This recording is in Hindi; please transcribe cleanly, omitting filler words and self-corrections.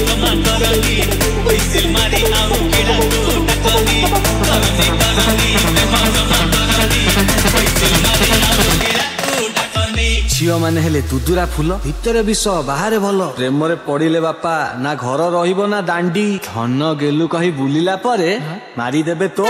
जमा करनी पैसे मारी आउ किड़ा तू डाकनी करनी प्रेम जमा करनी पैसे मारी आउ किड़ा तू डाकनी झियो माने हेले दुदुरा फूल भितरे विष बाहरे भल प्रेम रे पड़िले बापा ना घर रहिबो ना दांडी धन गेलु कही बुलिला परे मारी देबे तो